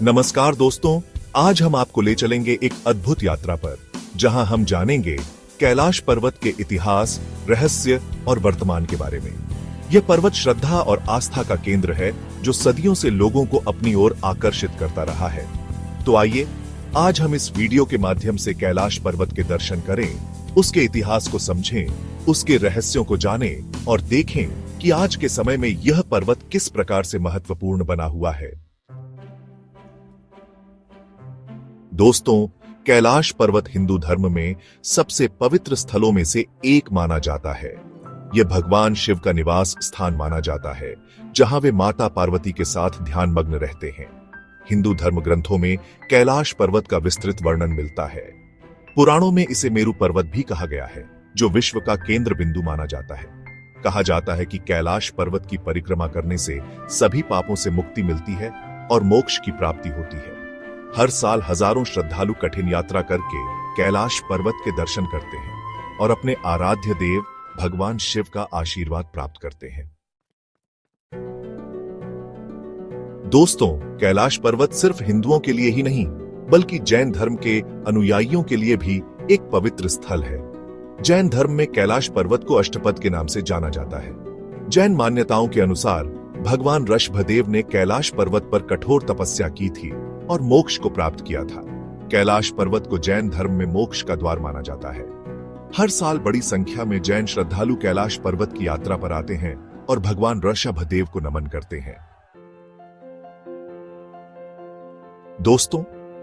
नमस्कार दोस्तों, आज हम आपको ले चलेंगे एक अद्भुत यात्रा पर, जहां हम जानेंगे कैलाश पर्वत के इतिहास, रहस्य और वर्तमान के बारे में। यह पर्वत श्रद्धा और आस्था का केंद्र है, जो सदियों से लोगों को अपनी ओर आकर्षित करता रहा है। तो आइए, आज हम इस वीडियो के माध्यम से कैलाश पर्वत के दर्शन करें, उसके इतिहास को समझें, उसके रहस्यों को जानें और देखें कि आज के समय में यह पर्वत किस प्रकार से महत्वपूर्ण बना हुआ है। दोस्तों, कैलाश पर्वत हिंदू धर्म में सबसे पवित्र स्थलों में से एक माना जाता है। यह भगवान शिव का निवास स्थान माना जाता है, जहां वे माता पार्वती के साथ ध्यानमग्न रहते हैं। हिंदू धर्म ग्रंथों में कैलाश पर्वत का विस्तृत वर्णन मिलता है। पुराणों में इसे मेरु पर्वत भी कहा गया है, जो विश्व का केंद्र बिंदु माना जाता है। कहा जाता है कि कैलाश पर्वत की परिक्रमा करने से सभी पापों से मुक्ति मिलती है और मोक्ष की प्राप्ति होती है। हर साल हजारों श्रद्धालु कठिन यात्रा करके कैलाश पर्वत के दर्शन करते हैं और अपने आराध्य देव भगवान शिव का आशीर्वाद प्राप्त करते हैं। दोस्तों, कैलाश पर्वत सिर्फ हिंदुओं के लिए ही नहीं, बल्कि जैन धर्म के अनुयायियों के लिए भी एक पवित्र स्थल है। जैन धर्म में कैलाश पर्वत को अष्टपद के नाम से जाना जाता है। जैन मान्यताओं के अनुसार भगवान ऋषभदेव ने कैलाश पर्वत पर कठोर तपस्या की थी और मोक्ष को प्राप्त किया था। कैलाश पर्वत को जैन धर्म में मोक्ष का द्वार माना जाता है। हर साल बड़ी संख्या में जैन श्रद्धालु कैलाश पर्वत की यात्रा पर आते हैं और भगवान ऋषभदेव को नमन करते हैं। दोस्तों,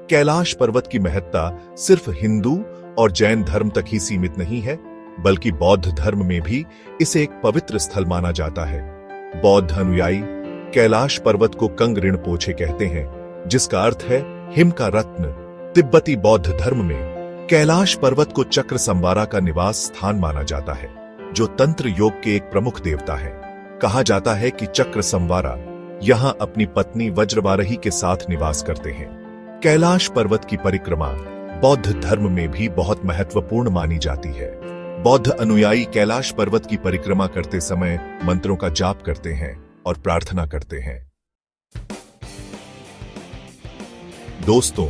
कैलाश पर्वत की महत्ता सिर्फ हिंदू और जैन धर्म तक ही सीमित नहीं है, बल्कि बौद्ध धर्म में भी इसे एक पवित्र स्थल माना जाता है। बौद्ध अनुयायी कैलाश पर्वत को कंग रिनपोछे कहते हैं, जिसका अर्थ है हिम का रत्न। तिब्बती बौद्ध धर्म में कैलाश पर्वत को चक्र संवारा का निवास स्थान माना जाता है, जो तंत्र योग के एक प्रमुख देवता है। कहा जाता है कि चक्र संवारा यहां अपनी पत्नी वज्रवारही के साथ निवास करते हैं। कैलाश पर्वत की परिक्रमा बौद्ध धर्म में भी बहुत महत्वपूर्ण मानी जाती है। बौद्ध अनुयायी कैलाश पर्वत की परिक्रमा करते समय मंत्रों का जाप करते हैं और प्रार्थना करते हैं। दोस्तों,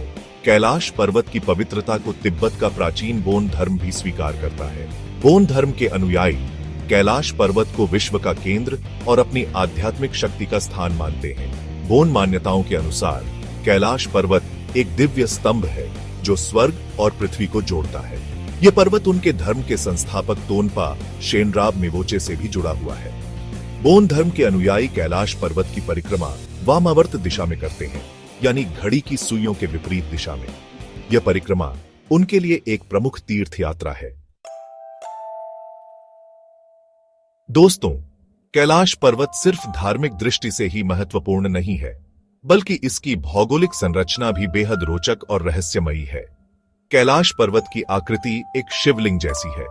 कैलाश पर्वत की पवित्रता को तिब्बत का प्राचीन बोन धर्म भी स्वीकार करता है। बोन धर्म के अनुयायी कैलाश पर्वत को विश्व का केंद्र और अपनी आध्यात्मिक शक्ति का स्थान मानते हैं। बोन मान्यताओं के अनुसार कैलाश पर्वत एक दिव्य स्तंभ है, जो स्वर्ग और पृथ्वी को जोड़ता है। यह पर्वत उनके धर्म के संस्थापक तोन्पा शेनराब मिवोचे से भी जुड़ा हुआ है। बोन धर्म के अनुयायी कैलाश पर्वत की परिक्रमा वामावर्त दिशा में करते हैं, यानी घड़ी की सुइयों के विपरीत दिशा में। यह परिक्रमा उनके लिए एक प्रमुख तीर्थ यात्रा है। दोस्तों, कैलाश पर्वत सिर्फ धार्मिक दृष्टि से ही महत्वपूर्ण नहीं है, बल्कि इसकी भौगोलिक संरचना भी बेहद रोचक और रहस्यमयी है। कैलाश पर्वत की आकृति एक शिवलिंग जैसी है।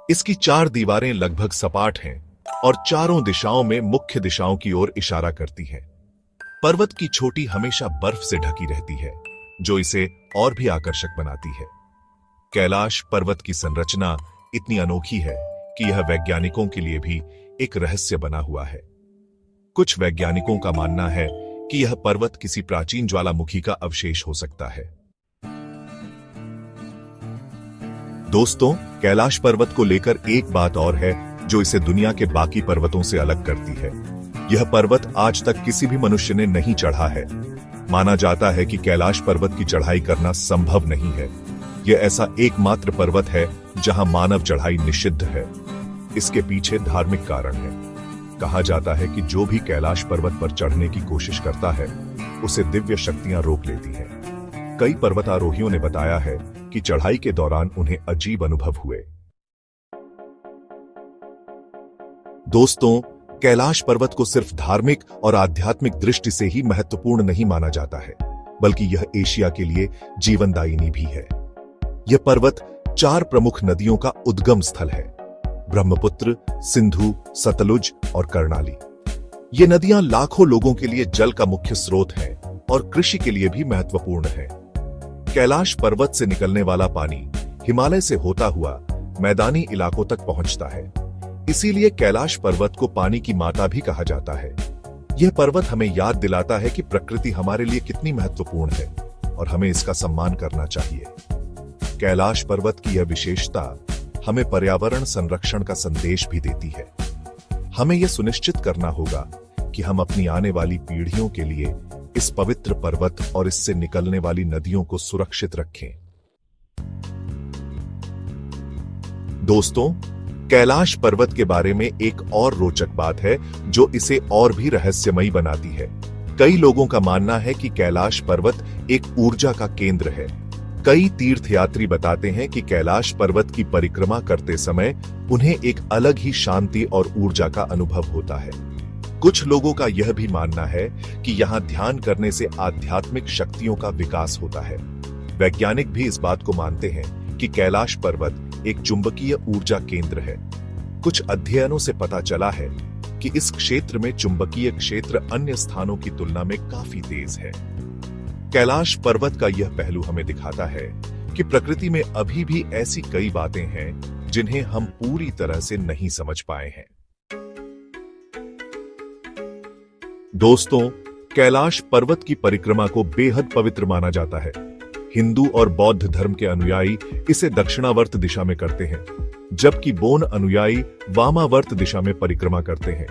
इसकी 4 दीवारें लगभग सपाट हैं और चारों दिशाओं में मुख्य दिशाओं की ओर इशारा करती हैं। पर्वत की चोटी हमेशा बर्फ से ढकी रहती है, जो इसे और भी आकर्षक बनाती है। कैलाश पर्वत की संरचना इतनी अनोखी है कि यह वैज्ञानिकों के लिए भी एक रहस्य बना हुआ है। कुछ वैज्ञानिकों का मानना है कि यह पर्वत किसी प्राचीन ज्वालामुखी का अवशेष हो सकता है। दोस्तों, कैलाश पर्वत को लेकर एक बात और है, जो इसे दुनिया के बाकी पर्वतों से अलग करती है। यह पर्वत आज तक किसी भी मनुष्य ने नहीं चढ़ा है। माना जाता है कि कैलाश पर्वत की चढ़ाई करना संभव नहीं है। यह ऐसा एकमात्र पर्वत है जहां मानव चढ़ाई निषिद्ध है। इसके पीछे धार्मिक कारण है। कहा जाता है कि जो भी कैलाश पर्वत पर चढ़ने की कोशिश करता है, उसे दिव्य शक्तियां रोक लेती हैं। कई पर्वतारोहियों ने बताया है कि चढ़ाई के दौरान उन्हें अजीब अनुभव हुए। दोस्तों, कैलाश पर्वत को सिर्फ धार्मिक और आध्यात्मिक दृष्टि से ही महत्वपूर्ण नहीं माना जाता है, बल्कि यह एशिया के लिए जीवनदायिनी भी है। यह पर्वत 4 प्रमुख नदियों का उद्गम स्थल है: ब्रह्मपुत्र, सिंधु, सतलुज और कर्णाली। ये नदियां लाखों लोगों के लिए जल का मुख्य स्रोत हैं और कृषि के लिए भी महत्वपूर्ण है। कैलाश पर्वत से निकलने वाला पानी हिमालय से होता हुआ मैदानी इलाकों तक पहुंचता है। इसीलिए कैलाश पर्वत को पानी की माता भी कहा जाता है। यह पर्वत हमें याद दिलाता है कि प्रकृति हमारे लिए कितनी महत्वपूर्ण है और हमें इसका सम्मान करना चाहिए। कैलाश पर्वत की यह विशेषता हमें पर्यावरण संरक्षण का संदेश भी देती है। हमें यह सुनिश्चित करना होगा कि हम अपनी आने वाली पीढ़ियों के लिए इस पवित्र पर्वत और इससे निकलने वाली नदियों को सुरक्षित रखें। दोस्तों, कैलाश पर्वत के बारे में एक और रोचक बात है जो इसे और भी रहस्यमयी बनाती है। कई लोगों का मानना है कि कैलाश पर्वत एक ऊर्जा का केंद्र है। कई तीर्थयात्री बताते हैं कि कैलाश पर्वत की परिक्रमा करते समय उन्हें एक अलग ही शांति और ऊर्जा का अनुभव होता है। कुछ लोगों का यह भी मानना है कि यहां ध्यान करने से आध्यात्मिक शक्तियों का विकास होता है। वैज्ञानिक भी इस बात को मानते हैं कि कैलाश पर्वत एक चुंबकीय ऊर्जा केंद्र है। कुछ अध्ययनों से पता चला है कि इस क्षेत्र में चुंबकीय क्षेत्र अन्य स्थानों की तुलना में काफी तेज है। कैलाश पर्वत का यह पहलू हमें दिखाता है कि प्रकृति में अभी भी ऐसी कई बातें हैं जिन्हें हम पूरी तरह से नहीं समझ पाए हैं। दोस्तों, कैलाश पर्वत की परिक्रमा को बेहद पवित्र माना जाता है। हिंदू और बौद्ध धर्म के अनुयायी इसे दक्षिणावर्त दिशा में करते हैं, जबकि बोन अनुयायी वामावर्त दिशा में परिक्रमा करते हैं।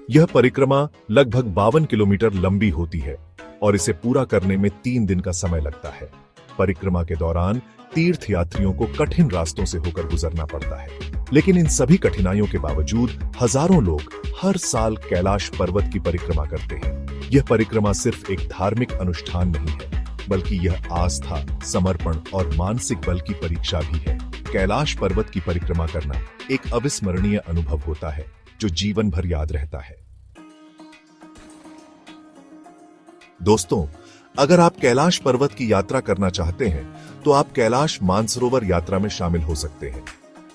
यह परिक्रमा लगभग 52 किलोमीटर लंबी होती है और इसे पूरा करने में 3 दिन का समय लगता है। परिक्रमा के दौरान तीर्थयात्रियों को कठिन रास्तों से होकर गुजरना पड़ता है, लेकिन इन सभी कठिनाइयों के बावजूद हजारों लोग हर साल कैलाश पर्वत की परिक्रमा करते हैं। यह परिक्रमा सिर्फ एक धार्मिक अनुष्ठान नहीं है, बल्कि यह आस्था, समर्पण और मानसिक बल की परीक्षा भी है। कैलाश पर्वत की परिक्रमा करना एक अविस्मरणीय अनुभव होता है जो जीवन भर याद रहता है। दोस्तों, अगर आप कैलाश पर्वत की यात्रा करना चाहते हैं तो आप कैलाश मानसरोवर यात्रा में शामिल हो सकते हैं।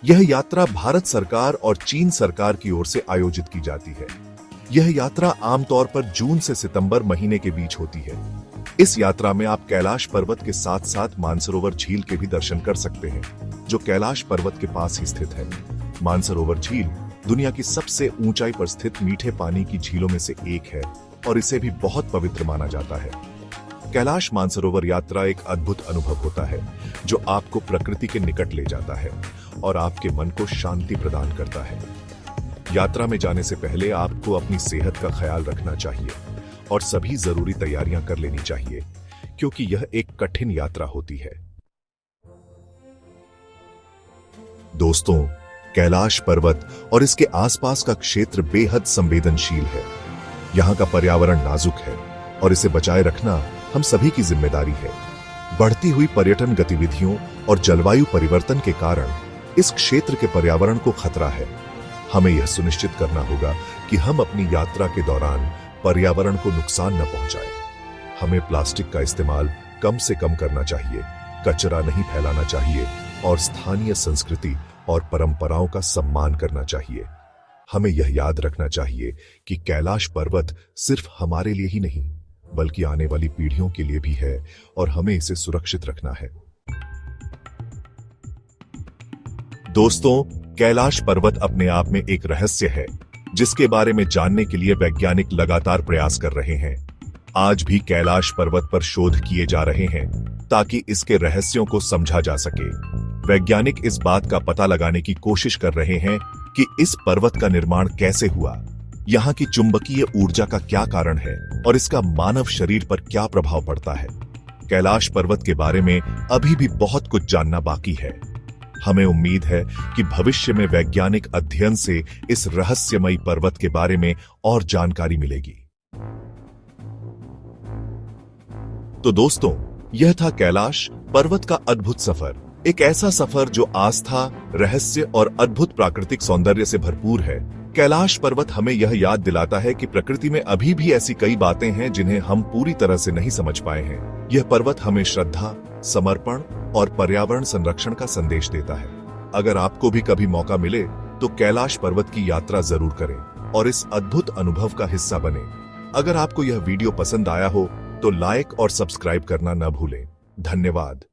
यह यात्रा भारत सरकार और चीन सरकार की ओर से आयोजित की जाती है। यह यात्रा आमतौर पर जून से सितंबर महीने के बीच होती है। इस यात्रा में आप कैलाश पर्वत के साथ साथ मानसरोवर झील के भी दर्शन कर सकते हैं, जो कैलाश पर्वत के पास ही स्थित है। मानसरोवर झील दुनिया की सबसे ऊंचाई पर स्थित मीठे पानी की झीलों में से एक है और इसे भी बहुत पवित्र माना जाता है। कैलाश मानसरोवर यात्रा एक अद्भुत अनुभव होता है जो आपको प्रकृति के निकट ले जाता है और आपके मन को शांति प्रदान करता है। यात्रा में जाने से पहले आपको अपनी सेहत का ख्याल रखना चाहिए और सभी जरूरी तैयारियां कर लेनी चाहिए, क्योंकि यह एक कठिन यात्रा होती है। दोस्तों, कैलाश पर्वत और इसके आसपास का क्षेत्र बेहद संवेदनशील है। यहाँ का पर्यावरण नाजुक है और इसे बचाए रखना हम सभी की जिम्मेदारी है। बढ़ती हुई पर्यटन गतिविधियों और जलवायु परिवर्तन के कारण इस क्षेत्र के पर्यावरण को खतरा है। हमें यह सुनिश्चित करना होगा कि हम अपनी यात्रा के दौरान पर्यावरण को नुकसान न पहुंचाएं। हमें प्लास्टिक का इस्तेमाल कम से कम करना चाहिए, कचरा नहीं फैलाना चाहिए और स्थानीय संस्कृति और परंपराओं का सम्मान करना चाहिए। हमें यह याद रखना चाहिए कि कैलाश पर्वत सिर्फ हमारे लिए ही नहीं, बल्कि आने वाली पीढ़ियों के लिए भी है और हमें इसे सुरक्षित रखना है। दोस्तों, कैलाश पर्वत अपने आप में एक रहस्य है जिसके बारे में जानने के लिए वैज्ञानिक लगातार प्रयास कर रहे हैं। आज भी कैलाश पर्वत पर शोध किए जा रहे हैं ताकि इसके रहस्यों को समझा जा सके। वैज्ञानिक इस बात का पता लगाने की कोशिश कर रहे हैं कि इस पर्वत का निर्माण कैसे हुआ, यहाँ की चुंबकीय ऊर्जा का क्या कारण है और इसका मानव शरीर पर क्या प्रभाव पड़ता है। कैलाश पर्वत के बारे में अभी भी बहुत कुछ जानना बाकी है। हमें उम्मीद है कि भविष्य में वैज्ञानिक अध्ययन से इस रहस्यमयी पर्वत के बारे में और जानकारी मिलेगी। तो दोस्तों, यह था कैलाश पर्वत का अद्भुत सफर। एक ऐसा सफर जो आस्था, रहस्य और अद्भुत प्राकृतिक सौंदर्य से भरपूर है। कैलाश पर्वत हमें यह याद दिलाता है कि प्रकृति में अभी भी ऐसी कई बातें हैं जिन्हें हम पूरी तरह से नहीं समझ पाए हैं। यह पर्वत हमें श्रद्धा, समर्पण और पर्यावरण संरक्षण का संदेश देता है। अगर आपको भी कभी मौका मिले तो कैलाश पर्वत की यात्रा जरूर करें और इस अद्भुत अनुभव का हिस्सा बने। अगर आपको यह वीडियो पसंद आया हो तो लाइक और सब्सक्राइब करना न भूलें। धन्यवाद।